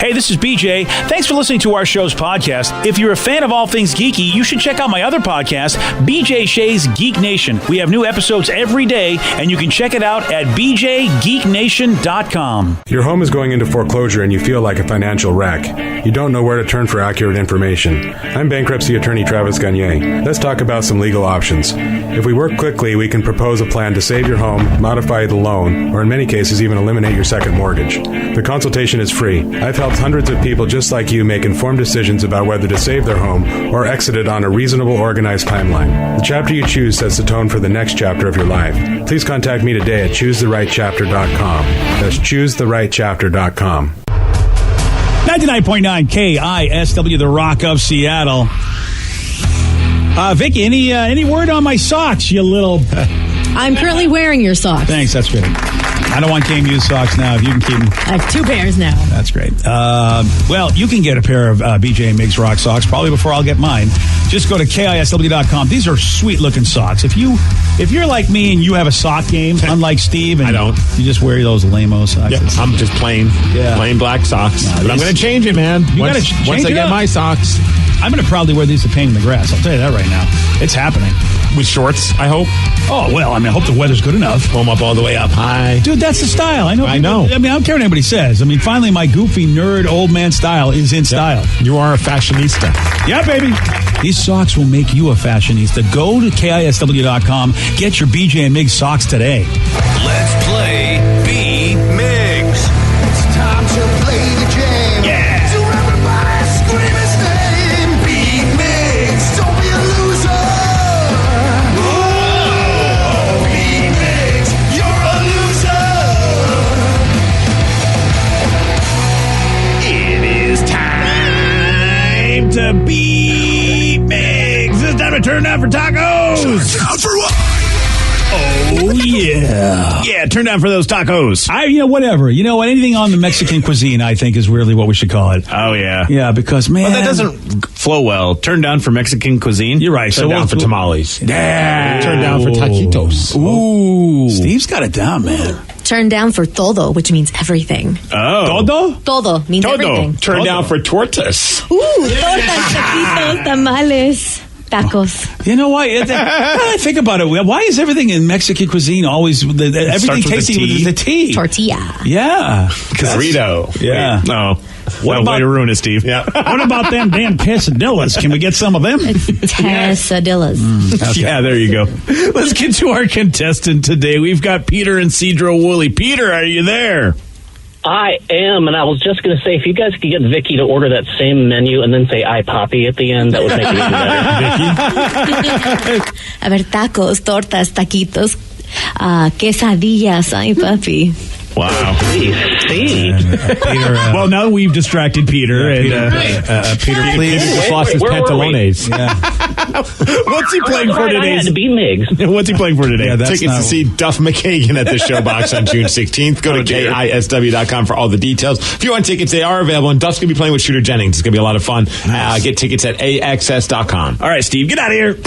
Hey, this is BJ. Thanks for listening to our show's podcast. If you're a fan of all things geeky, you should check out my other podcast, BJ Shea's Geek Nation. We have new episodes every day, and you can check it out at bjgeeknation.com. Your home is going into foreclosure and you feel like a financial wreck. You don't know where to turn for accurate information. I'm bankruptcy attorney Travis Gagne. Let's talk about some legal options. If we work quickly, we can propose a plan to save your home, modify the loan, or in many cases even eliminate your second mortgage. The consultation is free. I've helped hundreds of people just like you make informed decisions about whether to save their home or exit it on a reasonable, organized timeline. The chapter you choose sets the tone for the next chapter of your life. Please contact me today at choosetherightchapter.com. That's choosetherightchapter.com. 99.9 KISW, the Rock of Seattle. Vicky, any word on my socks, you little... I'm currently wearing your socks. Thanks, that's great. I don't want KMU's socks now. If you can keep them. I have 2 pairs now. That's great. Well, you can get a pair of BJ and Migs Rock socks probably before I'll get mine. Just go to KISW.com. These are sweet-looking socks. If you're like me and you have a sock game, unlike Steve, and I don't. You just wear those lame-o socks. Yep, I'm just plain black socks. No, but I'm going to change it, man. Once I get my socks. I'm going to proudly wear these to Pain in the Grass. I'll tell you that right now. It's happening. With shorts, I hope. Oh, well, I hope the weather's good enough. Pull them up all the way up high. Dude, that's the style. I know. I know. I don't care what anybody says. Finally, my goofy nerd old man style is in style. You are a fashionista. Yeah, baby. These socks will make you a fashionista. Go to KISW.com. Get your BJ and Migs socks today. Let's play B-Migs. It's time to play the game. Yeah. So everybody scream his name. B-Migs. Don't be a loser. Whoa. B-Migs. You're a loser. It is time to beat Migs. It's time to turn down for tacos. Turn down for what? Oh, yeah. Yeah, turn down for those tacos. Whatever. You know what? Anything on the Mexican cuisine, I think, is really what we should call it. Oh, yeah. Yeah, because, man. Well, that doesn't flow well. Turn down for Mexican cuisine. You're right. Turn down for tamales. Yeah. Turn down for taquitos. Ooh. Steve's got it down, man. Turn down for todo, which means everything. Oh. Todo? Todo means everything. Turn down for tortas. Ooh, tortas, taquitos, tamales, tacos. You know why? I think about it. Why is everything in Mexican cuisine always everything tasty with the T? Tortilla. Yeah. Burrito. Yeah. No. What way to ruin it, Steve? Yeah. What about them damn quesadillas? Can we get some of them? Quesadillas. Okay. Yeah, there you go. Let's get to our contestant today. We've got Peter and Cedro Woolley. Peter, are you there? I am, and I was just going to say, if you guys could get Vicky to order that same menu and then say "I Poppy" at the end, that would make it even better. Vicky? A ver, tacos, tortas, taquitos, quesadillas, ay, papi. Wow. See. Peter, well, now we've distracted Peter. Peter, please. Peter just lost his where were we? pantalones. Yeah. What's he playing for I today? had to be Migs. What's he playing for today? Yeah, that's Tickets not- to see Duff McKagan at the Showbox on June 16th. Go to KISW.com for all the details. If you want tickets, they are available. And Duff's going to be playing with Shooter Jennings. It's going to be a lot of fun. Nice. Get tickets at AXS.com. All right, Steve, get out of here.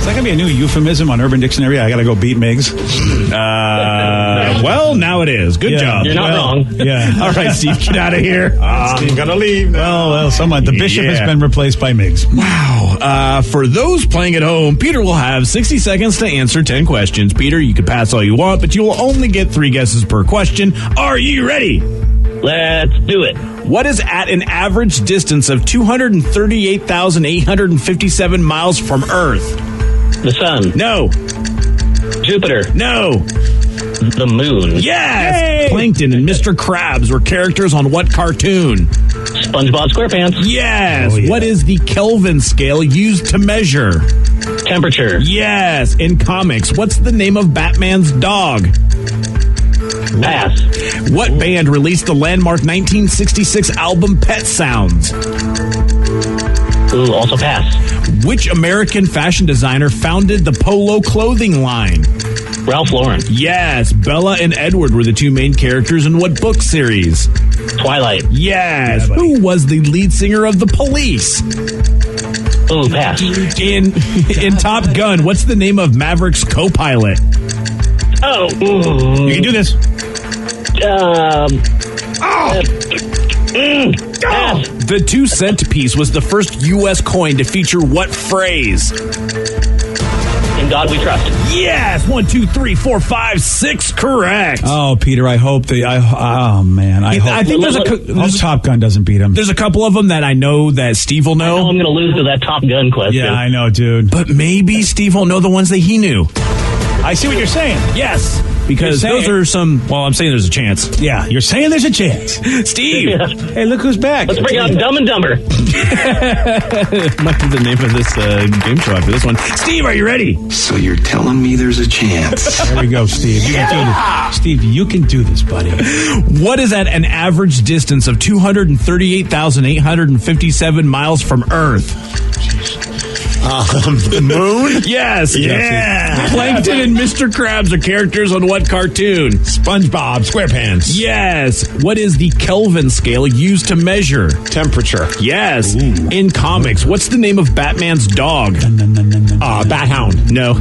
Is that going to be a new euphemism on Urban Dictionary? I got to go beat Migs. Well, now it is. Good job. You're not wrong. Yeah. All right, Steve, get out of here. I'm going to leave now. Well, the bishop has been replaced by Migs. Wow. For those playing at home, Peter will have 60 seconds to answer 10 questions. Peter, you can pass all you want, but you will only get 3 guesses per question. Are you ready? Let's do it. What is at an average distance of 238,857 miles from Earth? The sun. No. Jupiter. No. The moon. Yes. Yay! Plankton and Mr. Krabs were characters on what cartoon? SpongeBob SquarePants. Yes. Oh, yeah. What is the Kelvin scale used to measure? Temperature. Yes. In comics, what's the name of Batman's dog? Pass. What band released the landmark 1966 album Pet Sounds? Ooh, also pass. Which American fashion designer founded the Polo clothing line? Ralph Lauren. Yes. Bella and Edward were the 2 main characters in what book series? Twilight. Yes. Yeah, who was the lead singer of The Police? Ooh, pass. In Top Gun, what's the name of Maverick's co-pilot? Oh. Ooh. You can do this. go! The 2-cent piece was the first U.S. coin to feature what phrase? In God we trust. Yes! 1, 2, 3, 4, 5, 6 correct. Oh, Peter, I hope I think there's Top Gun doesn't beat him. There's a couple of them that I know that Steve will I know know. I'm going to lose to that Top Gun question. Yeah, I know, dude. But maybe Steve won't know the ones that he knew. I see what you're saying. Yes. Because You're saying- those are some, well, I'm saying there's a chance. Yeah, you're saying there's a chance. Steve! Yeah. Hey, look who's back. Let's bring out Dumb and Dumber. Might be the name of this game show after this one. Steve, are you ready? So you're telling me there's a chance? There we go, Steve. You can do this. Steve, you can do this, buddy. What is at an average distance of 238,857 miles from Earth? The moon? Yes. Yeah. Plankton and Mr. Krabs are characters on what cartoon? SpongeBob SquarePants. Yes. What is the Kelvin scale used to measure? Temperature. Yes. In comics, what's the name of Batman's dog? Bat Hound. No.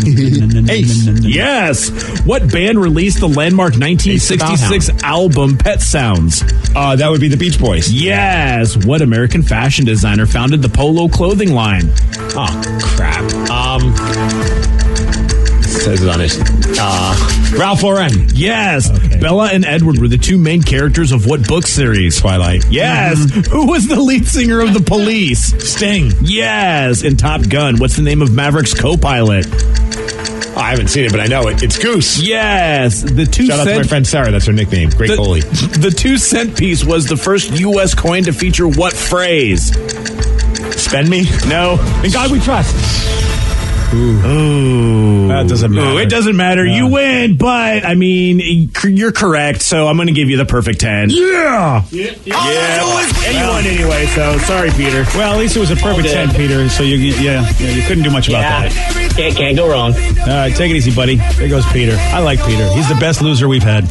Ace. Yes. What band released the landmark 1966 album Pet Sounds? That would be the Beach Boys. Yes. What American fashion designer founded the Polo clothing line? Oh, crap. Says it on his. Ralph Lauren. Yes. Bella and Edward were the two main characters of what book series? Twilight. Yes. Who was the lead singer of the Police? Sting. Yes. In Top Gun, what's the name of Maverick's co-pilot? I haven't seen it, but I know it. It's Goose. Yes. The Shout out to my friend Sarah. That's her nickname. Great goalie. The 2-cent piece was the first U.S. coin to feature what phrase? Spend me? No. In God we trust. Ooh. That doesn't matter. Ooh, it doesn't matter. Yeah. You win, but, I mean, you're correct, so I'm going to give you the perfect 10. Yeah. And you won anyway, so sorry, Peter. Well, at least it was a perfect 10, Peter. So you couldn't do much about that. Can't go wrong. All right, take it easy, buddy. There goes Peter. I like Peter. He's the best loser we've had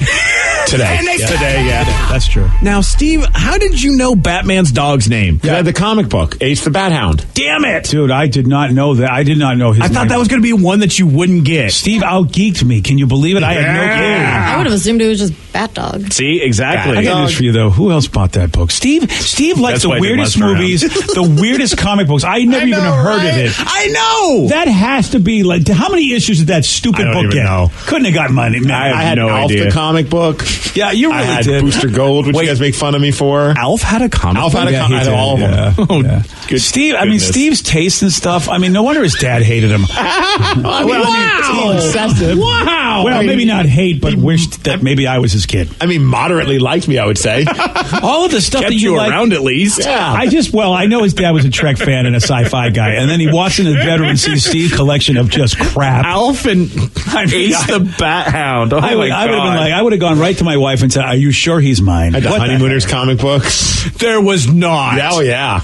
today. Today, yeah. That's true. Now, Steve, how did you know Batman's dog's name? I had the comic book, Ace the Bat Hound. Damn it! Dude, I did not know that. I did not know his I thought name. that was going to be one that you wouldn't get. Steve out-geeked me. Can you believe it? I had no clue. I would have assumed it was just Bat Dog. See, exactly. I got news for you, though. Who else bought that book? Steve likes That's the why they weirdest messed around. movies, the weirdest comic books. I never even heard of it. I know! That has to be like, how many issues did that stupid I don't book even get? know. Couldn't have got money. Man. I I had no Alf idea. the comic book. Yeah, you really I had did. Booster Gold, which Wait. you guys make fun of me for. Alf had a comic Alf book? had a Yeah, he I had did, all of them. yeah. Oh, Yeah. good Steve, I mean, goodness. Steve's taste and stuff. I mean, no wonder his dad hated him. Wow. Excessive. Wow! Well, maybe not hate, but wished that maybe I was his kid. I mean, moderately liked me, I would say. All of the stuff Kept that you like. around at least. Yeah. I know his dad was a Trek fan and a sci-fi guy, and then he walks into the bedroom and sees Steve's collection of just crap. Alf and I mean, Ace the Bat Hound. Oh, I would have been like, I would have gone right to my wife and said, "Are you sure he's mine?" I had the What Honeymooners comic books. there was not. Oh, yeah.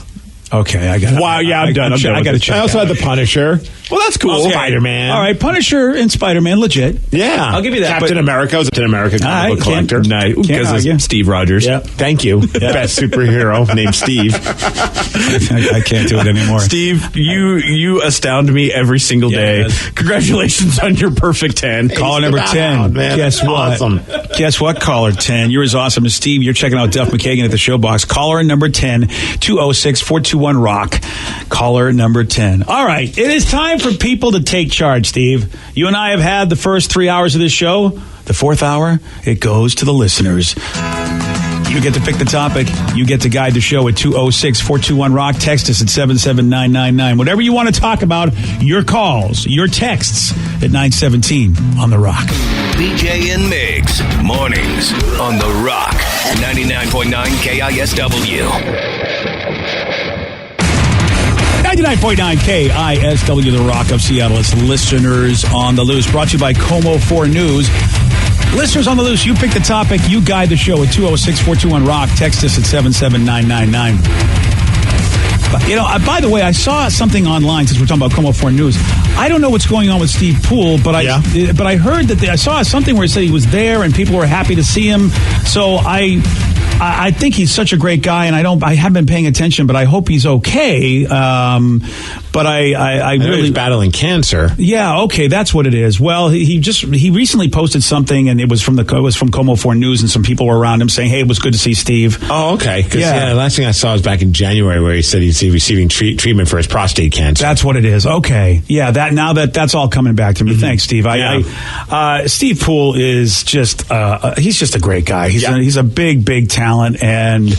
Okay, I got it. Wow, yeah, I'm done. I'm done I with got to this. check. I also out. had the Punisher. Well, that's cool. Okay. Spider-Man. All right, Punisher and Spider-Man, legit. Yeah. I'll give you that, Captain but- America was a Captain America All right, comic book collector. Nice. Can't Because argue. of Steve Rogers. Yeah. Thank you. Best superhero named Steve. I can't do it anymore. Steve, you astound me every single day. Yes. Congratulations on your perfect 10. Caller number 10. Wow, man, Guess that's what? awesome. Guess what, caller 10? You're as awesome as Steve. You're checking out Duff McKagan at the show box. Caller number 10, 206-421-ROCK. Caller number 10. All right. It is time for people to take charge, Steve. You and I have had the first 3 hours of this show. The fourth hour, it goes to the listeners. You get to pick the topic. You get to guide the show at 206-421-ROCK. Text us at 77999. Whatever you want to talk about, your calls, your texts at 917 on The Rock. BJ and Migs, mornings on The Rock, 99.9 KISW. 99.9 KISW, The Rock of Seattle. It's Listeners on the Loose. Brought to you by Como 4 News. Listeners on the Loose, you pick the topic. You guide the show at 206-421-ROCK. Text us at 77999. You know, by the way, I saw something online since we're talking about Como 4 News. I don't know what's going on with Steve Poole, but I heard that I saw something where it said he was there and people were happy to see him. So I I think he's such a great guy, and I haven't been paying attention, but I hope he's okay. But I know really he's battling cancer. Yeah, okay, that's what it is. Well, he recently posted something, and it was from Como 4 News, and some people were around him saying, "Hey, it was good to see Steve." Oh, okay. Because the last thing I saw was back in January, where he said he's receiving treatment for his prostate cancer. That's what it is. Okay, yeah. That's all coming back to me. Thanks, Steve. Steve Poole is just he's just a great guy. He's a big talent, and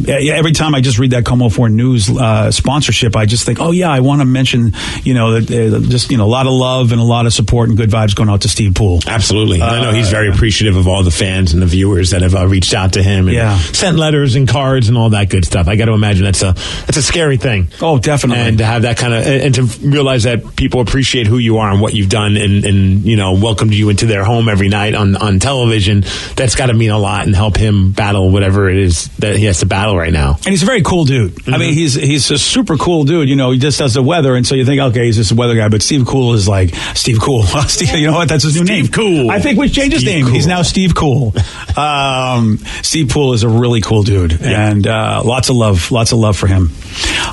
every time I just read that Como 4 News sponsorship, I just think, oh yeah, I want to mention that a lot of love and a lot of support and good vibes going out to Steve Poole. Absolutely. I know he's very appreciative of all the fans and the viewers that have reached out to him and sent letters and cards and all that good stuff. I got to imagine that's a scary thing. Oh, definitely. And to have that kind of and to realize that people appreciate who you are and what you've done and welcomed you into their home every night on television. That's got to mean a lot and help him battle whatever it is that he has to battle right now. And he's a very cool dude. Mm-hmm. I mean, he's a super cool dude. He just does the weather, and so you think, okay, he's just a weather guy. But Steve Cool is like Steve Cool. Steve, you know what? That's his new name. Cool. I think we changed his name. Cool. He's now Steve Cool. Steve Poole is a really cool dude, and lots of love for him.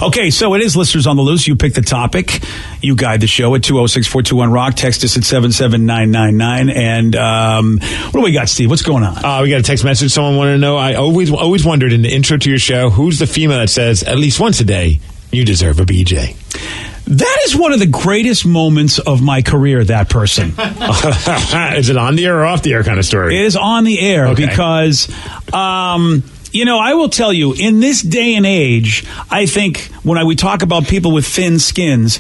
Okay, so it is Listeners on the Loose. You pick the topic. You guide the show at 206-421-ROCK. Text us at 77999. And what do we got, Steve? What's going on? We got a text message. Someone wanted to know. I always wondered in the intro to your show, who's the female that says, at least once a day, you deserve a BJ? That is one of the greatest moments of my career, that person. Is it on the air or off the air kind of story? It is on the air because... I will tell you, in this day and age, I think when we talk about people with thin skins,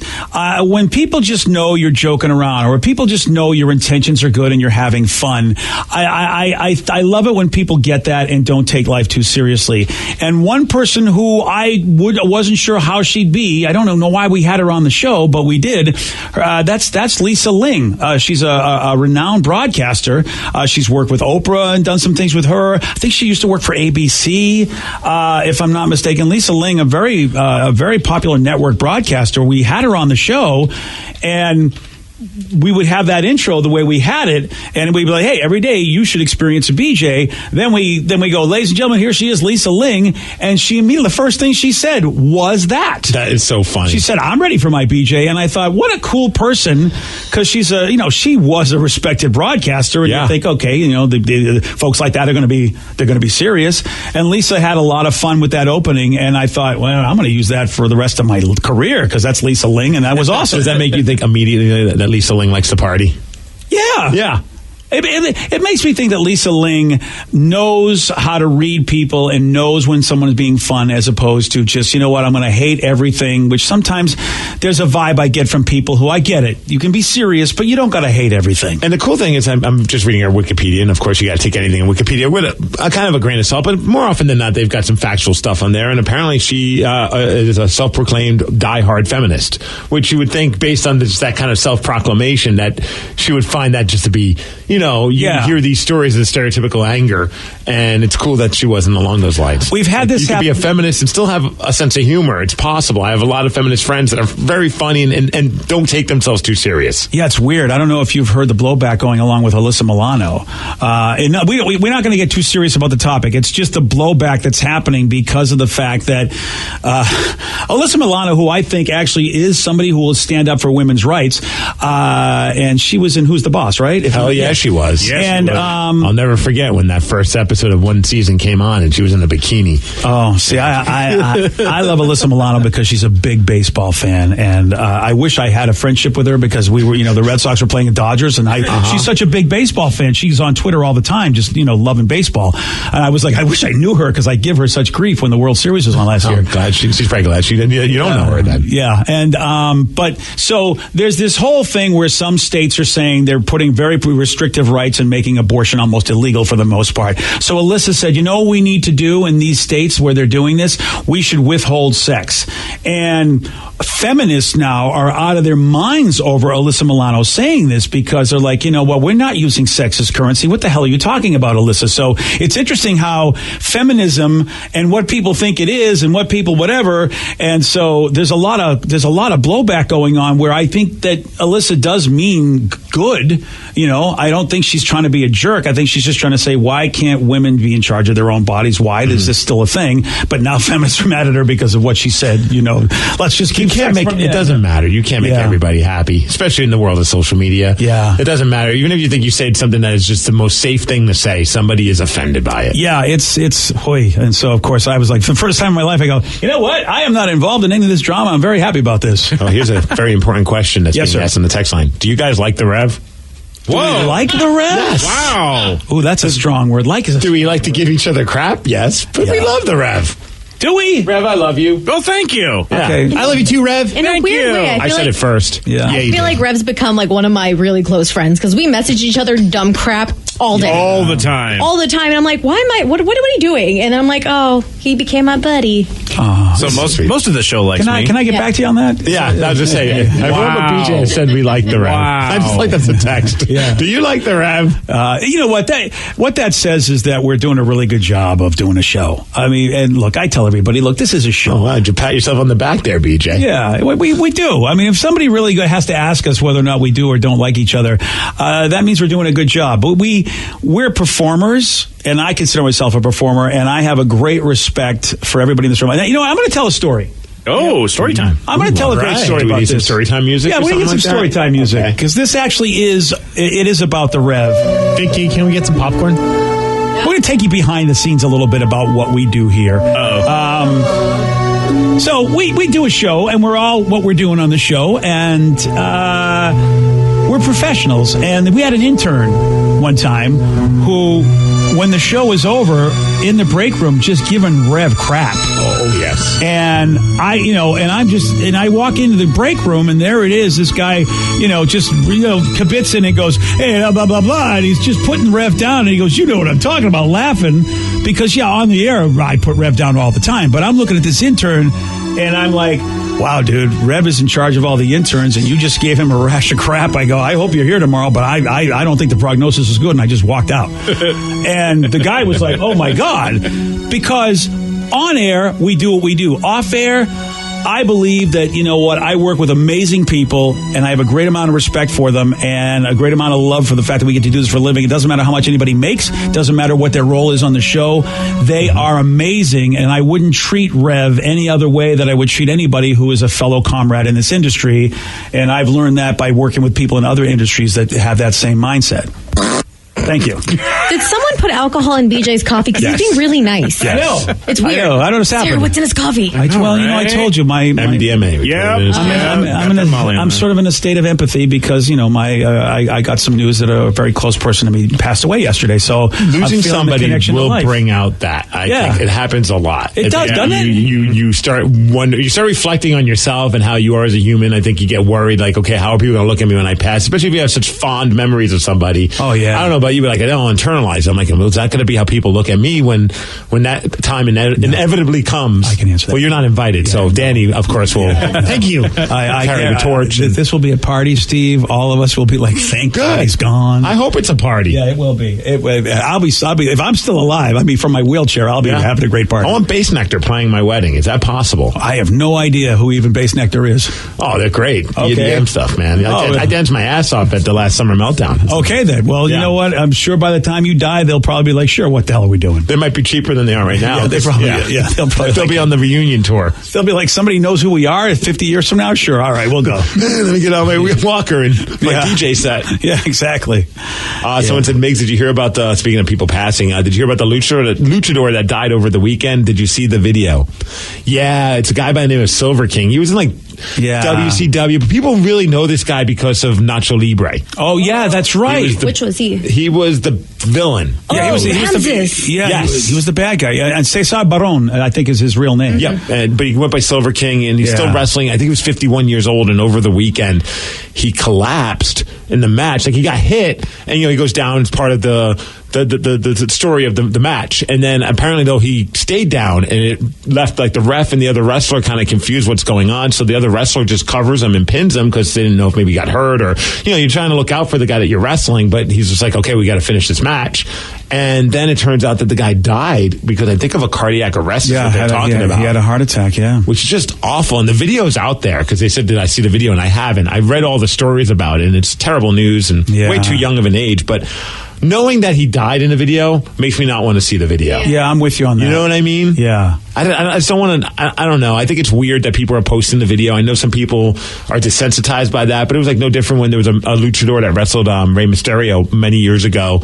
when people just know you're joking around or people just know your intentions are good and you're having fun, I love it when people get that and don't take life too seriously. And one person who I wasn't sure how she'd be, I don't know why we had her on the show, but we did, that's Lisa Ling. She's a renowned broadcaster. She's worked with Oprah and done some things with her. I think she used to work for ABC. If I'm not mistaken, Lisa Ling, a very popular network broadcaster. We had her on the show, and we would have that intro the way we had it, and we'd be like, hey, every day you should experience a BJ. Then we go, ladies and gentlemen, here she is, Lisa Ling, and she immediately, the first thing she said was that. That is so funny. She said, I'm ready for my BJ, and I thought, what a cool person, because she's she was a respected broadcaster, and you think, okay, the folks like that they're going to be serious, and Lisa had a lot of fun with that opening, and I thought, well, I'm going to use that for the rest of my career, because that's Lisa Ling, and that was awesome. Does that make you think immediately that Lisa Ling likes to party? Yeah. It makes me think that Lisa Ling knows how to read people and knows when someone is being fun as opposed to just, I'm going to hate everything, which sometimes there's a vibe I get from people who, I get it. You can be serious, but you don't got to hate everything. And the cool thing is I'm just reading her Wikipedia, and of course you got to take anything in Wikipedia with a kind of a grain of salt, but more often than not, they've got some factual stuff on there, and apparently she is a self-proclaimed diehard feminist, which you would think based on that kind of self-proclamation that she would find that just to be, you hear these stories of stereotypical anger, and it's cool that she wasn't along those lines. We've had this happen. You can be a feminist and still have a sense of humor. It's possible. I have a lot of feminist friends that are very funny and don't take themselves too serious. Yeah, it's weird. I don't know if you've heard the blowback going along with Alyssa Milano. We're not going to get too serious about the topic. It's just the blowback that's happening because of the fact that Alyssa Milano, who I think actually is somebody who will stand up for women's rights, and she was in Who's the Boss, right? Hell yeah, she was. Yes, and I'll never forget when that first episode of one season came on and she was in a bikini. Oh, see, I love Alyssa Milano because she's a big baseball fan, and I wish I had a friendship with her because we were, the Red Sox were playing the Dodgers, and she's such a big baseball fan. She's on Twitter all the time, just loving baseball. And I was like, I wish I knew her because I give her such grief when the World Series was on last year. God, she's probably glad she didn't. You don't know her then. Yeah, and but so there's this whole thing where some states are saying they're putting very restrictive rights and making abortion almost illegal for the most part. So Alyssa said, what we need to do in these states where they're doing this? We should withhold sex. And feminists now are out of their minds over Alyssa Milano saying this because they're like, we're not using sex as currency. What the hell are you talking about, Alyssa? So it's interesting how feminism and what people think it is and what people whatever. And so there's a lot of blowback going on where I think that Alyssa does mean good. I don't don't think she's trying to be a jerk. I think she's just trying to say, why can't women be in charge of their own bodies? Why is this still a thing? But now feminists are mad at her because of what she said. Let's just keep. It doesn't matter. You can't make everybody happy, especially in the world of social media. Yeah, it doesn't matter. Even if you think you said something that is just the most safe thing to say, somebody is offended by it. Yeah, it's hoy. And so, of course, I was like, for the first time in my life, I go, you know what? I am not involved in any of this drama. I'm very happy about this. Oh, here's a very important question that's being asked on the text line. Do you guys like the Rev? Do we like the Rev? Yes. Wow. Ooh, that's a strong word. Do we like to give each other crap? Yes. But we love the Rev. Do we? Rev, I love you. Oh, thank you. Yeah. Okay. I love you too, Rev. In a weird way, I said it first. Yeah. I feel like Rev's become like one of my really close friends because we message each other dumb crap all day. All the time. All the time. And I'm like, what are we doing? And then I'm like, oh, he became my buddy. So most of the show likes me. Can I get back to you on that? Yeah, I was just saying. Everyone but BJ said we like the Rev. Wow. I just like that's a text. Yeah. Do you like the Rev? You know what that says is that we're doing a really good job of doing a show. I mean, and look, I tell everybody, look, this is a show. Oh, wow, did you pat yourself on the back there, BJ? Yeah, we do. I mean, if somebody really has to ask us whether or not we do or don't like each other, that means we're doing a good job. But we're performers, and I consider myself a performer, and I have a great respect for everybody in this room. Now, I'm going to tell a story. Oh, story time. I'm going to tell a great story about this. Some story time music? Yeah, we're going to get some story time music because this actually is about the Rev. Vicky, can we get some popcorn? We're going to take you behind the scenes a little bit about what we do here. So we do a show, and we're all what we're doing on the show, and we're professionals. And we had an intern one time who, when the show was over, in the break room, just giving Rev crap. Oh, yes. And I walk into the break room, and there it is. This guy, just kibitz in and goes, hey, blah, blah, blah. And he's just putting Rev down. And he goes, you know what I'm talking about, laughing. Because, on the air, I put Rev down all the time. But I'm looking at this intern, and I'm like, wow, dude, Rev is in charge of all the interns, and you just gave him a rash of crap. I go, I hope you're here tomorrow, but I don't think the prognosis is good, and I just walked out. And the guy was like, oh, my God. Because on air, we do what we do. Off air, I believe that, I work with amazing people, and I have a great amount of respect for them and a great amount of love for the fact that we get to do this for a living. It doesn't matter how much anybody makes. It doesn't matter what their role is on the show. They are amazing, and I wouldn't treat Rev any other way that I would treat anybody who is a fellow comrade in this industry. And I've learned that by working with people in other industries that have that same mindset. Thank you. Did someone put alcohol in BJ's coffee? Because he's being really nice. I know. It's weird. I don't know what's happening. Sarah, what's in his coffee? I told you my MDMA. I'm sort of in a state of empathy because I got some news that a very close person to me passed away yesterday. So losing somebody will bring out that. I think it happens a lot. It does, doesn't it? You start reflecting on yourself and how you are as a human. I think you get worried, like, okay, how are people going to look at me when I pass? Especially if you have such fond memories of somebody. Oh yeah. I don't know about you, but like I don't internalize it. I'm like, well, is that going to be how people look at me when that time inevitably comes? I can answer that. Well, you're not invited, so Danny, of course, will. Thank you. I carry the torch. This will be a party, Steve. All of us will be like, thank God he's gone. I hope it's a party. Yeah, it will be. I'll be. If I'm still alive, from my wheelchair, I'll be having a great party. I want Bass Nectar playing my wedding. Is that possible? I have no idea who even Bass Nectar is. Oh, they're great. Okay. EDM stuff, man. I danced my ass off at the last Summer Meltdown. Okay, then. Well, you know what? I'm sure by the time you die, they'll probably be like, sure, what the hell are we doing? They might be cheaper than they are right now. Yeah, they probably. Yeah, they'll be on the reunion tour. They'll be like, somebody knows who we are 50 years from now? Sure, all right, we'll go. Let me get on my walker and my DJ set. Yeah, exactly. Someone said, Migs, did you hear about speaking of people passing, did you hear about the luchador that died over the weekend? Did you see the video? Yeah, it's a guy by the name of Silver King. He was in WCW, but people really know this guy because of Nacho Libre. Oh, yeah, that's right. Which was he? He was the villain. Yeah, he was the bad guy. And Cesar Baron, I think, is his real name. Yeah, but he went by Silver King, and he's still wrestling. I think he was 51 years old, and over the weekend, he collapsed in the match. Like, he got hit, and he goes down as part of the the story of the match. And then apparently, though, he stayed down, and it left like the ref and the other wrestler kind of confused what's going on. So the other wrestler just covers him and pins him because they didn't know if maybe he got hurt, or you're trying to look out for the guy that you're wrestling, but he's just like, okay, we got to finish this match. And then it turns out that the guy died because I think of a cardiac arrest. Yeah, is what they're talking about. He had a heart attack. Yeah, which is just awful. And the video's out there because they said, "Did I see the video?" And I haven't. I read all the stories about it, and it's terrible news and way too young of an age, but. Knowing that he died in the video makes me not want to see the video. Yeah, I'm with you on that. You know what I mean? Yeah. I just don't want to. I don't know. I think it's weird that people are posting the video. I know some people are desensitized by that, but it was like no different when there was a luchador that wrestled Rey Mysterio many years ago.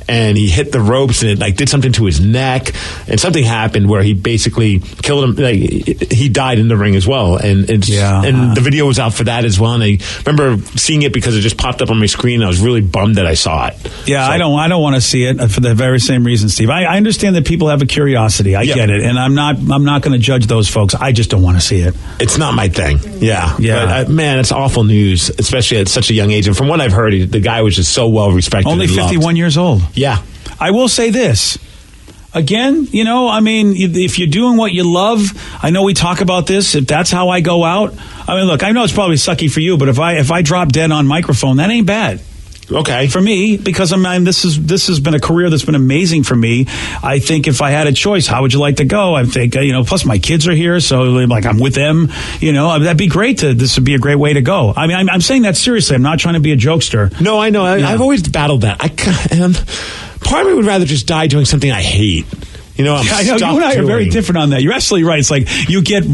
And he hit the ropes, and it like did something to his neck, and something happened where he basically killed him. Like he died in the ring as well, and the video was out for that as well. And I remember seeing it because it just popped up on my screen. And I was really bummed that I saw it. Yeah, so, I don't want to see it for the very same reason, Steve. I understand that people have a curiosity. I get it, and I'm not going to judge those folks. I just don't want to see it. It's not my thing. Yeah. But, man, it's awful news, especially at such a young age. And from what I've heard, the guy was just so well respected. Only 51 years old. Yeah. I will say this. Again, if you're doing what you love, I know we talk about this. If that's how I go out, I mean, look, I know it's probably sucky for you, but if I drop dead on microphone, that ain't bad. Okay. For me, because this has been a career that's been amazing for me. I think if I had a choice, how would you like to go? I think, plus my kids are here, so like I'm with them, that'd be great. This would be a great way to go. I mean, I'm saying that seriously. I'm not trying to be a jokester. No, I know. I've always battled that. Part of me would rather just die doing something I hate. I know you and I are very different on that. You're absolutely right. It's like you get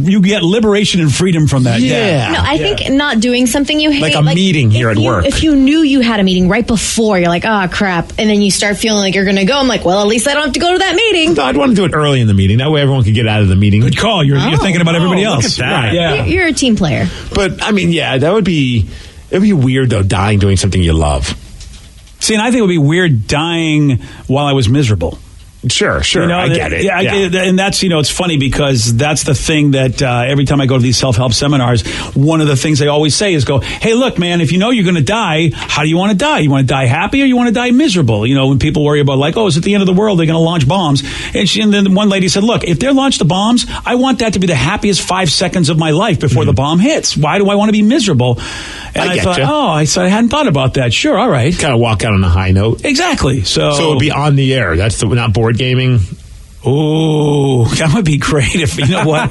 liberation and freedom from that. Yeah. No, I think not doing something you hate. Like a meeting here at work. If you knew you had a meeting right before, you're like, oh, crap. And then you start feeling like you're going to go. I'm like, well, at least I don't have to go to that meeting. No, I'd want to do it early in the meeting. That way everyone could get out of the meeting. Good call. You're thinking about everybody else. Look at that. Right. Yeah. You're a team player. But, I mean, that would be... It would be weird, though, dying doing something you love. See, and I think it would be weird dying while I was miserable. Sure. I get it. Yeah, and that's, it's funny because that's the thing that every time I go to these self-help seminars, one of the things they always say is hey, look, man, if you know you're going to die, how do you want to die? You want to die happy or you want to die miserable? When people worry about is it the end of the world? They're going to launch bombs. And then one lady said, look, if they launch the bombs, I want that to be the happiest 5 seconds of my life before the bomb hits. Why do I want to be miserable? And I thought, I hadn't thought about that. Sure, all right. Kind of walk out on a high note. Exactly. So it would be on the air. That's not board gaming. Oh, that would be great if, you know what,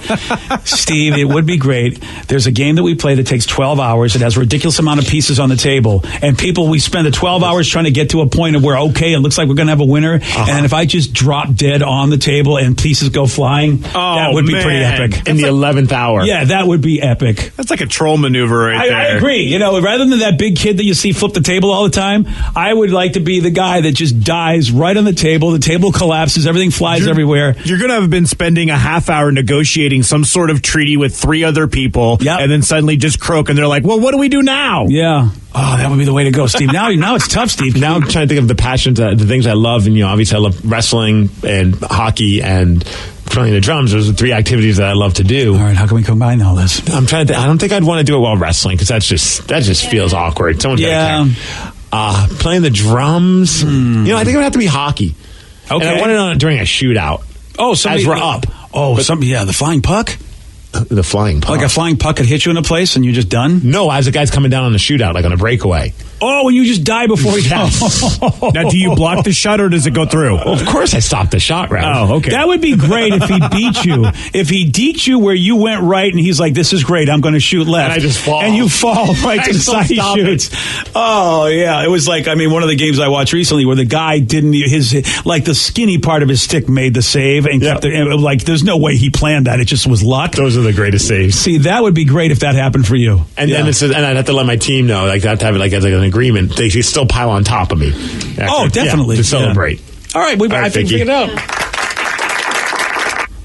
Steve, it would be great. There's a game that we play that takes 12 hours. It has a ridiculous amount of pieces on the table. And we spend the 12 hours trying to get to a point of where, okay, it looks like we're going to have a winner. And then if I just drop dead on the table and pieces go flying, that would be pretty epic. In the 11th hour. Yeah, that would be epic. That's like a troll maneuver right there. I agree. Rather than that big kid that you see flip the table all the time, I would like to be the guy that just dies right on the table collapses, everything flies everywhere. You're going to have been spending a half hour negotiating some sort of treaty with 3 other people, and then suddenly just croak, and they're like, well, what do we do now? Yeah. Oh, that would be the way to go, Steve. Now it's tough, Steve. Now I'm trying to think of the passions, the things I love, and obviously I love wrestling and hockey and playing the drums. Those are 3 activities that I love to do. All right, how can we combine all this? I'm trying to I don't think I'd want to do it while wrestling because that just feels awkward. Someone's got to care. Playing the drums, I think it would have to be hockey. Okay. And I want it on during a shootout. Oh, as we're up. The flying puck? The flying puck. Like a flying puck could hit you in a place and you're just done? No, as the guy's coming down on the shootout, like on a breakaway. Oh, and you just die before you go. Now, do you block the shot or does it go through? Well, of course I stopped the shot, right? Oh, okay. That would be great if he beat you. If he deked you where you went right and he's like, this is great, I'm going to shoot left. And I just fall. And you fall right to the side he shoots. Oh, yeah. It was like, one of the games I watched recently where the guy didn't, the skinny part of his stick made the save and kept it. There's no way he planned that. It just was luck. Those are the greatest saves. See, that would be great if that happened for you. And then and I'd have to let my team know, like, that to have it as an agreement. They should still pile on top of me. Definitely. To celebrate. All right, I think we figured it out.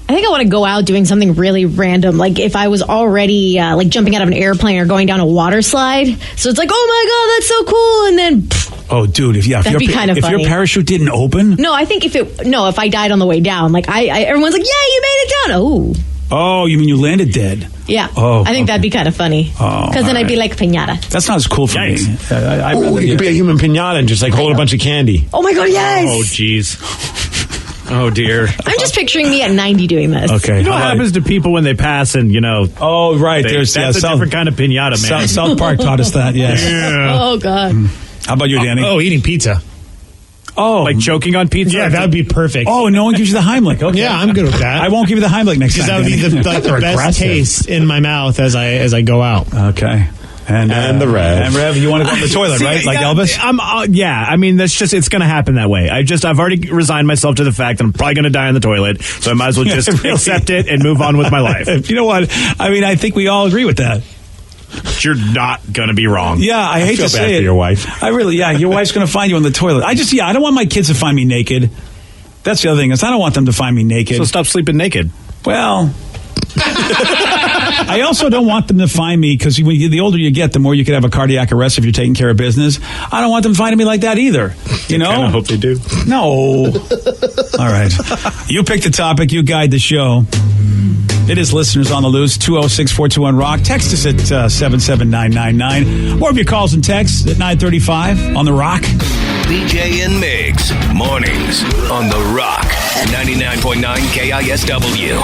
I think I want to go out doing something really random. Like if I was already jumping out of an airplane or going down a water slide. So it's like, oh my God, that's so cool. And then... Oh, dude, if your parachute didn't open? No, I think if I died on the way down, everyone's like, yeah, you made it down. Oh. Oh, you mean you landed dead? Yeah. Oh, I think that'd be kind of funny. Because then I'd be like Pinata. That's not as cool for me. You could be a human pinata and just like hold a bunch of candy. Oh my God, yes! Oh, jeez. Oh, dear. I'm just picturing me at 90 doing this. Okay. You know what happens to people when they pass and, Oh, right. that's a different kind of pinata, man. South Park taught us that, yes. Yeah. Oh, God. How about you, Danny? Oh, eating pizza. Oh. Like choking on pizza? Yeah, that would be perfect. Oh, no one gives you the Heimlich. Okay. Yeah, I'm good with that. I won't give you the Heimlich next time. Because that would be the best Aggressive. taste in my mouth as I go out. Okay. And the Rev. And Rev, you want to go in the toilet, right? Like Elvis? I mean, it's going to happen that way. I've already resigned myself to the fact that I'm probably going to die in the toilet, so I might as well just accept it and move on with my life. You know what? I mean, I think we all agree with that. You're not going to be wrong. Yeah, I hate feel to bad say for it. your wife. Your wife's going to find you in the toilet. I don't want my kids to find me naked. That's the other thing, is I don't want them to find me naked. So stop sleeping naked. Well, I also don't want them to find me, because the older you get, the more you could have a cardiac arrest if you're taking care of business. I don't want them finding me like that either. You know? I kind of hope they do. No. All right. You pick the topic. You guide the show. It is Listeners on the Loose, 206-421-ROCK. Text us at 77999. More of your calls and texts at 9:35 on The Rock. BJ and Migs, mornings on The Rock, 99.9 KISW.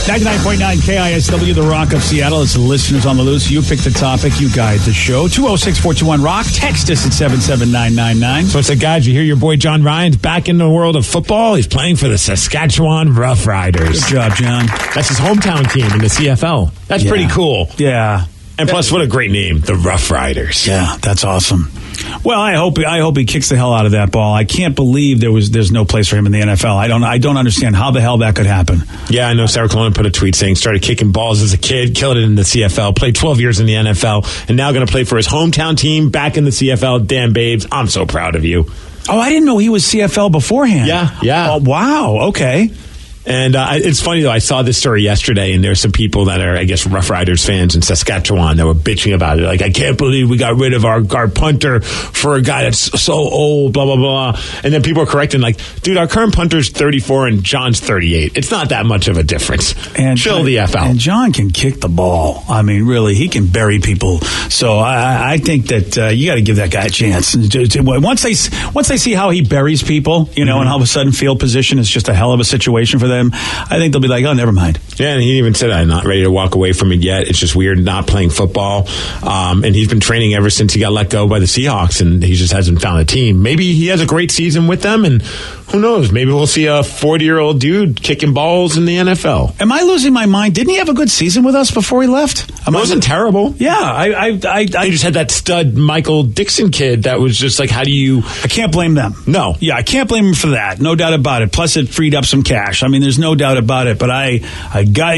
99.9 KISW, The Rock of Seattle. It's the Listeners on the Loose. You pick the topic. You guide the show. 206-421-ROCK. Text us at 77999. So it's a guy. Did you hear your boy John Ryan's back in the world of football? He's playing for the Saskatchewan Roughriders. Good job, John. That's his hometown team in the CFL. That's pretty cool. Yeah. And plus, what a great name, the Roughriders. Yeah, that's awesome. Well, I hope he kicks the hell out of that ball. I can't believe there's no place for him in the NFL. I don't understand how the hell that could happen. Yeah, I know Sarah Colon put a tweet saying started kicking balls as a kid, killed it in the CFL, played 12 years in the NFL, and now going to play for his hometown team back in the CFL. Damn, babes, I'm so proud of you. Oh, I didn't know he was CFL beforehand. Yeah. Oh, wow. Okay. And it's funny, though. I saw this story yesterday, and there's some people that are, I guess, Rough Riders fans in Saskatchewan that were bitching about it. Like, I can't believe we got rid of our punter for a guy that's so old, blah, blah, blah. And then people are correcting, like, dude, our current punter's 34 and John's 38. It's not that much of a difference. And chill the F out. And John can kick the ball. I mean, really, he can bury people. So I think that you got to give that guy a chance. Once they see how he buries people, and all of a sudden field position is just a hell of a situation for them, I think they'll be like, oh, never mind. Yeah, and he even said, I'm not ready to walk away from it yet. It's just weird not playing football. And he's been training ever since he got let go by the Seahawks, and he just hasn't found a team. Maybe he has a great season with them, and who knows? Maybe we'll see a 40-year-old dude kicking balls in the NFL. Am I losing my mind? Didn't he have a good season with us before he left? It wasn't terrible. Yeah, I just had that stud Michael Dixon kid that was just like, how do you... I can't blame them. No. Yeah, I can't blame them for that. No doubt about it. Plus, it freed up some cash. I mean, there's no doubt about it. But I got,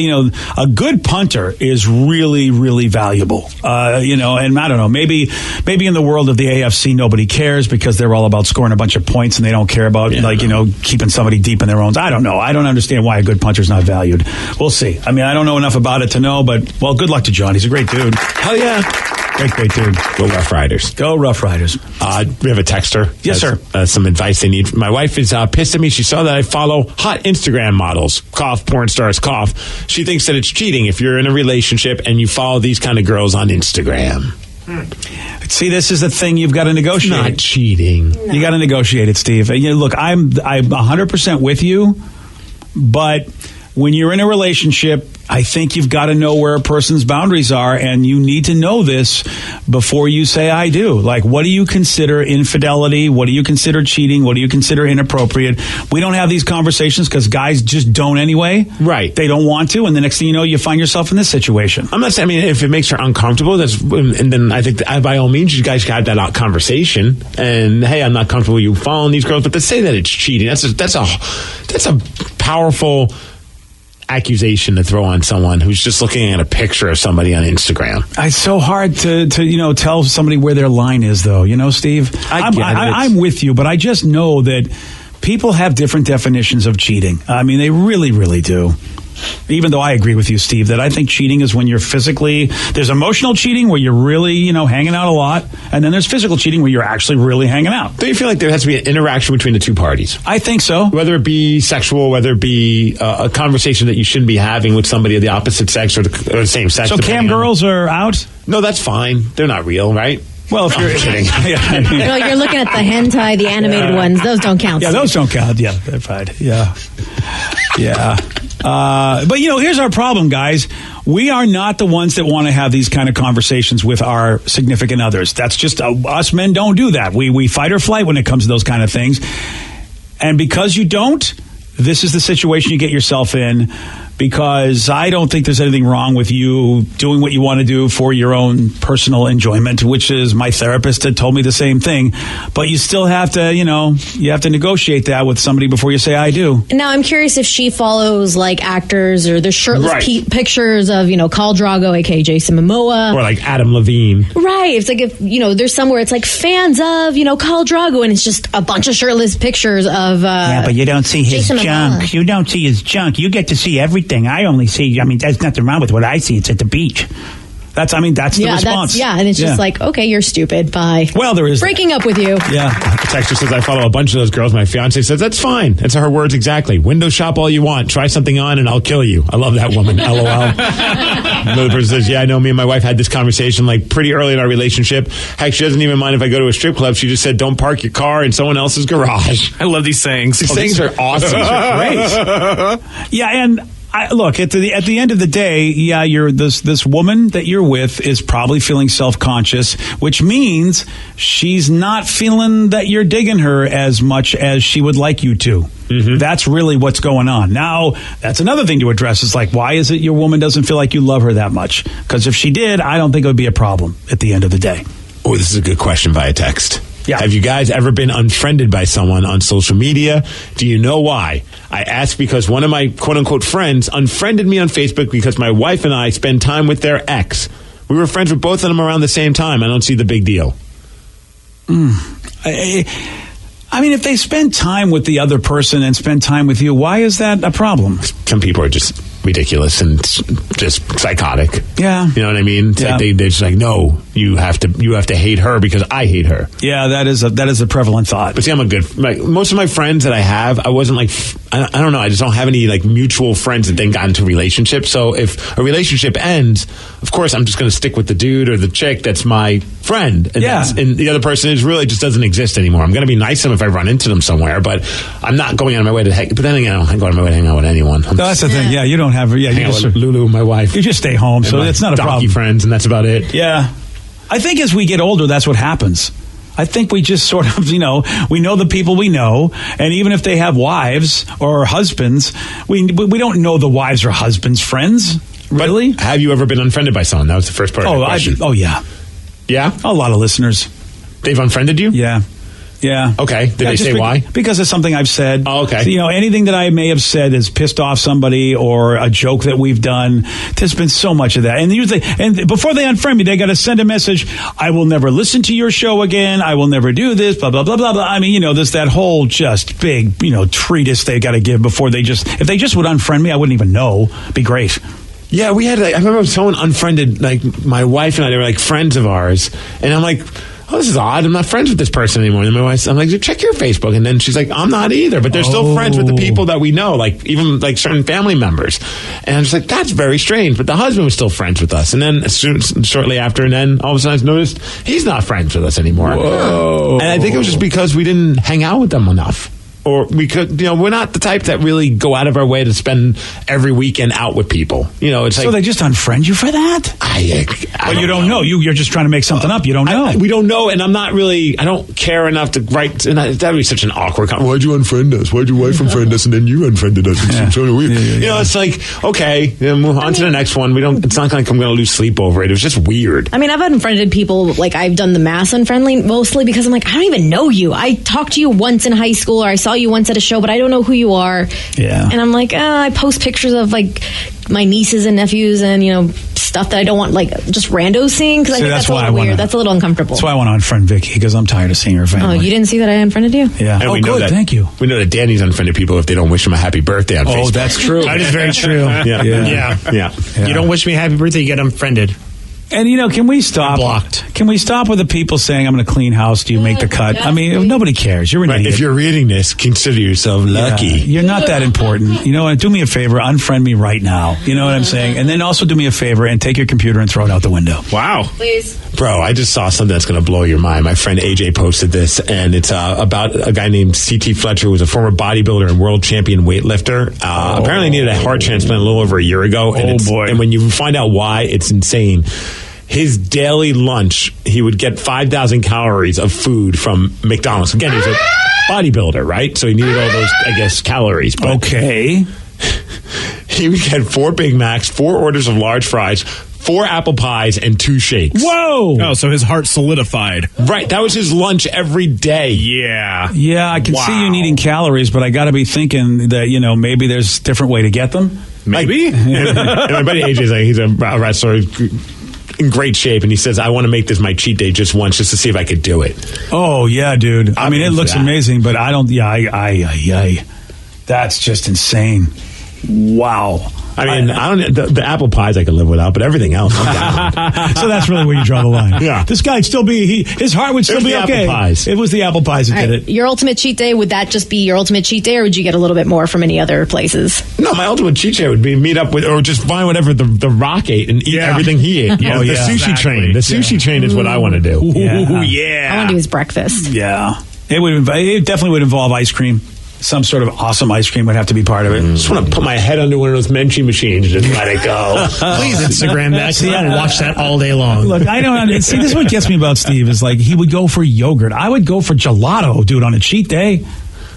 a good punter is really, really valuable. And I don't know, maybe in the world of the AFC, nobody cares because they're all about scoring a bunch of points and they don't care about, keeping somebody deep in their own. I don't know. I don't understand why a good punter's not valued. We'll see. I mean, I don't know enough about it to know, but, well, good luck to John. He's a great dude. Hell yeah. Great dude. Go Rough Riders. Go Rough Riders. We have a texter. Yes, sir. Some advice they need. My wife is pissed at me. She saw that I follow hot Instagram models. Cough, porn stars, cough. She thinks that it's cheating if you're in a relationship and you follow these kind of girls on Instagram. See, this is the thing you've got to negotiate. It's not cheating. No. You got to negotiate it, Steve. Look, I'm 100% with you, but when you're in a relationship, I think you've got to know where a person's boundaries are, and you need to know this before you say I do. Like, what do you consider infidelity? What do you consider cheating? What do you consider inappropriate? We don't have these conversations because guys just don't anyway. Right. They don't want to, and the next thing you know, you find yourself in this situation. I'm not saying, if it makes her uncomfortable, and then I think that by all means, you guys can have that conversation. And hey, I'm not comfortable with you following these girls, but to say that it's cheating, that's a powerful accusation to throw on someone who's just looking at a picture of somebody on Instagram. It's so hard to tell somebody where their line is, though. Steve? I'm with you, but I just know that people have different definitions of cheating. I mean, they really, really do. Even though I agree with you, Steve, that I think cheating is when you're physically, there's emotional cheating where you're really, hanging out a lot, and then there's physical cheating where you're actually really hanging out. Do you feel like there has to be an interaction between the two parties? I think so. Whether it be sexual, whether it be a conversation that you shouldn't be having with somebody of the opposite sex or the same sex. So cam girls are out? No, that's fine. They're not real, right? Well, if you're kidding. You're looking at the hentai, the animated ones. Those don't count. Yeah, those don't count. Yeah, they're fine. Yeah. Yeah. But, here's our problem, guys. We are not the ones that want to have these kind of conversations with our significant others. That's just us men don't do that. We fight or flight when it comes to those kind of things. And because you don't, this is the situation you get yourself in, because I don't think there's anything wrong with you doing what you want to do for your own personal enjoyment, which is my therapist had told me the same thing. But you still have to, you have to negotiate that with somebody before you say I do. Now, I'm curious if she follows like actors or the shirtless pictures of, Khal Drago, aka Jason Momoa. Or like Adam Levine. Right. It's like if, there's somewhere it's like fans of, Khal Drago, and it's just a bunch of shirtless pictures of yeah, but you don't see his Jason junk. Momoa. You don't see his junk. You get to see everything. I only see, there's nothing wrong with what I see. It's at the beach. That's the response. And it's just like, okay, you're stupid. Bye. Well, there is breaking up with you. Yeah. The texter says, I follow a bunch of those girls. My fiance says, that's fine. That's her words exactly. Window shop all you want. Try something on and I'll kill you. I love that woman. LOL. Another person says, yeah, I know me and my wife had this conversation like pretty early in our relationship. Heck, she doesn't even mind if I go to a strip club. She just said, don't park your car in someone else's garage. I love these sayings. These sayings are awesome. They're great. Yeah, and look, at the end of the day, yeah, this woman that you're with is probably feeling self-conscious, which means she's not feeling that you're digging her as much as she would like you to. Mm-hmm. That's really what's going on. Now, that's another thing to address. Is like, why is it your woman doesn't feel like you love her that much? Because if she did, I don't think it would be a problem at the end of the day. Oh, this is a good question via text. Yeah. Have you guys ever been unfriended by someone on social media? Do you know why? I ask because one of my quote-unquote friends unfriended me on Facebook because my wife and I spend time with their ex. We were friends with both of them around the same time. I don't see the big deal. I mean, if they spend time with the other person and spend time with you, why is that a problem? Some people are just ridiculous and just psychotic. Yeah. You know what I mean? It's like they're just like, no, you have to hate her because I hate her. Yeah, that is a prevalent thought. But see, most of my friends that I have, I wasn't like, I don't know, I just don't have any like mutual friends that then got into relationships. So if a relationship ends, of course, I'm just going to stick with the dude or the chick that's my friend. And and the other person is really just doesn't exist anymore. I'm going to be nice to them if I run into them somewhere, but I'm not going out of my way to hang. But then again, I don't go out of my way to hang out with anyone. No, that's the thing. Yeah, you don't have. Yeah, you just with Lulu, my wife. You just stay home, so it's not a problem. Friends, and that's about it. Yeah, I think as we get older, that's what happens. I think we just sort of, we know the people we know, and even if they have wives or husbands, we don't know the wives or husbands' friends. Really? But have you ever been unfriended by someone? That was the first part of the question. Yeah. Yeah? A lot of listeners. They've unfriended you? Yeah. Yeah. Okay. Did they say why? Because of something I've said. Oh, okay. So, anything that I may have said has pissed off somebody, or a joke that we've done. There's been so much of that. And usually, and before they unfriend me, they got to send a message. I will never listen to your show again. I will never do this, blah, blah, blah, blah, blah. I mean, there's that whole just big, treatise they got to give before if they just would unfriend me, I wouldn't even know. It'd be great. Yeah, we had, I remember someone unfriended, like, my wife and I, they were like friends of ours. And I'm like, oh, this is odd. I'm not friends with this person anymore. And my wife, I'm like, check your Facebook. And then she's like, I'm not either. But they're still friends with the people that we know, like even like certain family members. And I'm just like, that's very strange. But the husband was still friends with us. And then shortly after, and then all of a sudden I noticed he's not friends with us anymore. Whoa. And I think it was just because we didn't hang out with them enough. Or we could, we're not the type that really go out of our way to spend every weekend out with people. It's like, so they just unfriend you for that? Well, you don't know. You're just trying to make something up. You don't know. We don't know, and I'm not really. I don't care enough to write. And that would be such an awkward. Why'd you unfriend us? Why'd your wife unfriend us, and then you unfriended us? It's so weird. It's like, okay, move on to the next one. We don't. It's not like I'm going to lose sleep over it. It was just weird. I mean, I've unfriended people. Like I've done the mass unfriendly mostly because I'm like, I don't even know you. I talked to you once in high school, or I saw you once at a show, but I don't know who you are. Yeah. And I'm like, I post pictures of like my nieces and nephews and stuff that I don't want, like, just randos seeing, because I See, think that's that's a why I little wanna- weird. That's a little uncomfortable. That's why I want to unfriend Vicky, because I'm tired of seeing her family. Oh, you didn't see that I unfriended you? Yeah. And Oh, we know good. that, Thank you. We know that Danny's unfriended people if they don't wish him a happy birthday on Facebook. Oh, that's true. That is very true. Yeah. Yeah. Yeah. You don't wish me happy birthday, you get unfriended. And, can we stop? Blocked. Can we stop with the people saying, I'm going to clean house, do you make the cut? I mean, nobody cares. You're an Right, idiot. if you're reading this, consider yourself lucky. Yeah, you're not that important. You know what? Do me a favor. Unfriend me right now. You know what I'm saying? And then also do me a favor and take your computer and throw it out the window. Wow. Please. Bro, I just saw something that's going to blow your mind. My friend AJ posted this, and it's about a guy named C.T. Fletcher, who was a former bodybuilder and world champion weightlifter. Apparently needed a heart transplant a little over a year ago. And boy. And when you find out why, it's insane. His daily lunch, he would get 5,000 calories of food from McDonald's. Again, he's a bodybuilder, right? So he needed all those, I guess, calories. But Okay. he would get 4 Big Macs, 4 orders of large fries, 4 apple pies, and 2 shakes. Whoa. Oh, so his heart solidified. Right, that was his lunch every day. Yeah. Yeah, I can see you needing calories, but I got to be thinking that, maybe there's a different way to get them. Maybe. And my buddy AJ's like, he's a wrestler in great shape, and he says, I want to make this my cheat day just once, just to see if I could do it. Oh, yeah, dude. I mean, it into looks that. amazing, but I don't, that's just insane. Wow. I mean, I don't. The apple pies I could live without, but everything else, I'm down. So that's really where you draw the line. Yeah. This guy'd still be, his heart would still It was be the okay. apple pies. It was the apple pies that All did right, it. your ultimate cheat day, would that just be your ultimate cheat day, or would you get a little bit more from any other places? No, my ultimate cheat day would be meet up with, or just find whatever the Rock ate and eat everything he ate. Oh, the yeah. sushi Exactly. train. The sushi train is what I want to do. Yeah. Ooh, yeah. I want to do his breakfast. Yeah. It definitely would involve ice cream. Some sort of awesome ice cream would have to be part of it. Just want to put my head under one of those Menchie machines and just let it go. Please Instagram that. See, I watch that all day long. Look, I don't see. This is what gets me about Steve is like he would go for yogurt. I would go for gelato, dude, on a cheat day.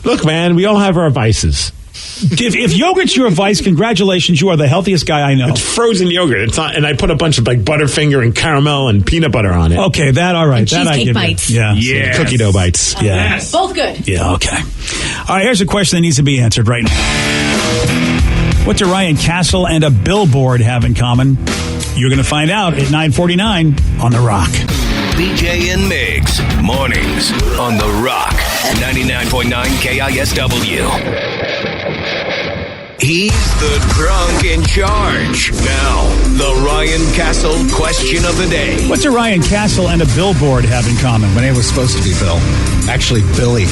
Look, man, we all have our vices. If yogurt's your vice, congratulations, you are the healthiest guy I know. It's frozen yogurt. It's not, and I put a bunch of like Butterfinger and caramel and peanut butter on it. Okay, that all right. And That I cheesecake give bites. you. Yeah, Yes. Cookie dough bites. yeah, Both good. yeah. Okay. All right. Here's a question that needs to be answered right now. What do Ryan Castle and a billboard have in common? You're going to find out at 9:49 on The Rock. BJ and Migs, mornings on The Rock, 99.9 KISW. He's the drunk in charge. Now, the Ryan Castle question of the day. What do Ryan Castle and a billboard have in common? My name was supposed to be Bill. Actually, Billy.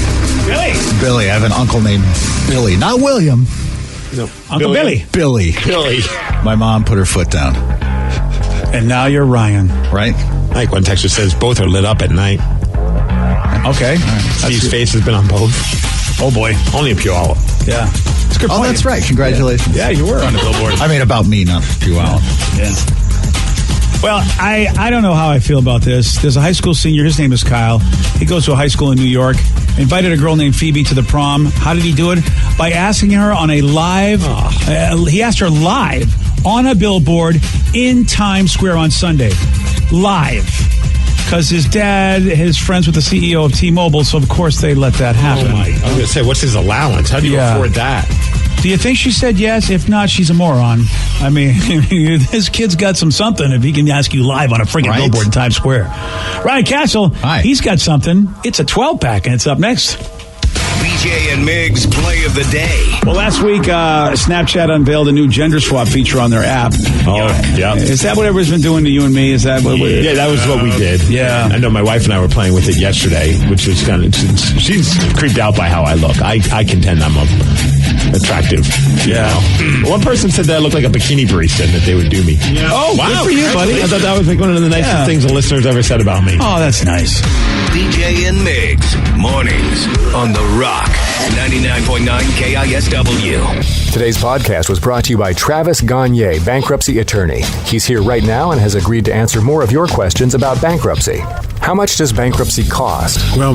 Really? Billy. I have an uncle named Billy. Not William. Uncle Billy. Billy. Billy. My mom put her foot down. And now you're Ryan. Right? Like one texter says, both are lit up at night. Okay. Steve's face has been on both. Oh, boy. Only a Puyallup. Yeah. It's a good Oh, point. that's right. Congratulations. Yeah, you were on the billboard. I mean, about me, not you out. Yeah. Well, I don't know how I feel about this. There's a high school senior. His name is Kyle. He goes to a high school in New York. Invited a girl named Phoebe to the prom. How did he do it? By asking her on a live. He asked her live on a billboard in Times Square on Sunday. Live. Because his dad is friends with the CEO of T-Mobile, so of course they let that happen. I was going to say, what's his allowance? How do you afford that? Do you think she said yes? If not, she's a moron. I mean, this kid's got something if he can ask you live on a friggin' billboard in Times Square. Ryan Castle, he's got something. It's a 12-pack, and it's up next. BJ and Migs play of the day. Well, last week, Snapchat unveiled a new gender swap feature on their app. Oh, yeah. Is that what everyone's been doing to you and me? Is that what Yeah, that was what we did. Yeah. I know my wife and I were playing with it yesterday, which was kind of, she's creeped out by how I look. I contend I'm attractive. Yeah. You know? One person said that I look like a bikini barista and that they would do me. Yeah. Oh, wow. good for you, buddy. I thought that was like one of the nicest things the listeners ever said about me. Oh, that's nice. BJ and Migs, mornings on The Rock, 99.9 KISW. Today's podcast was brought to you by Travis Gagne, bankruptcy attorney. He's here right now and has agreed to answer more of your questions about bankruptcy. How much does bankruptcy cost? Well,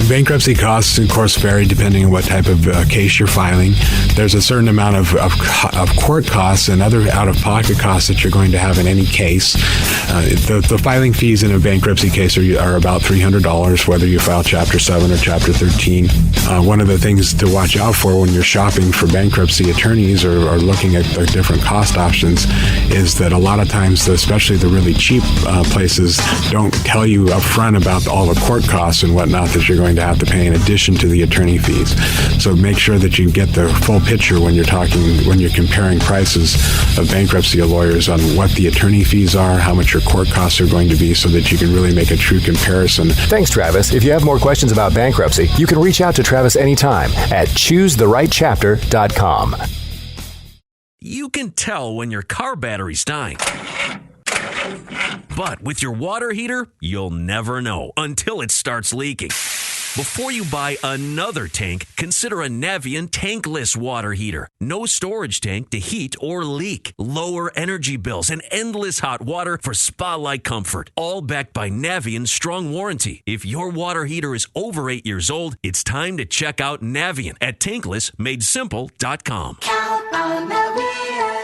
bankruptcy costs, of course, vary depending on what type of case you're filing. There's a certain amount of court costs and other out-of-pocket costs that you're going to have in any case. The filing fees in a bankruptcy case are about $300, whether you file Chapter 7 or Chapter 13. One of the things to watch out for when you're shopping for bankruptcy attorneys or looking at the different cost options is that a lot of times, especially the really cheap places, don't tell you up front about all the court costs and whatnot that you're going to have to pay in addition to the attorney fees. So make sure that you get the full picture when you're comparing prices of bankruptcy lawyers on what the attorney fees are, how much your court costs are going to be, so that you can really make a true comparison. Thanks, Travis. If you have more questions about bankruptcy, you can reach out to Travis anytime at choosetherightchapter.com. You can tell when your car battery's dying. But with your water heater, you'll never know until it starts leaking. Before you buy another tank, consider a Navien tankless water heater. No storage tank to heat or leak. Lower energy bills and endless hot water for spa-like comfort. All backed by Navien's strong warranty. If your water heater is over 8 years old, it's time to check out Navien at tanklessmadesimple.com. Count on Navien.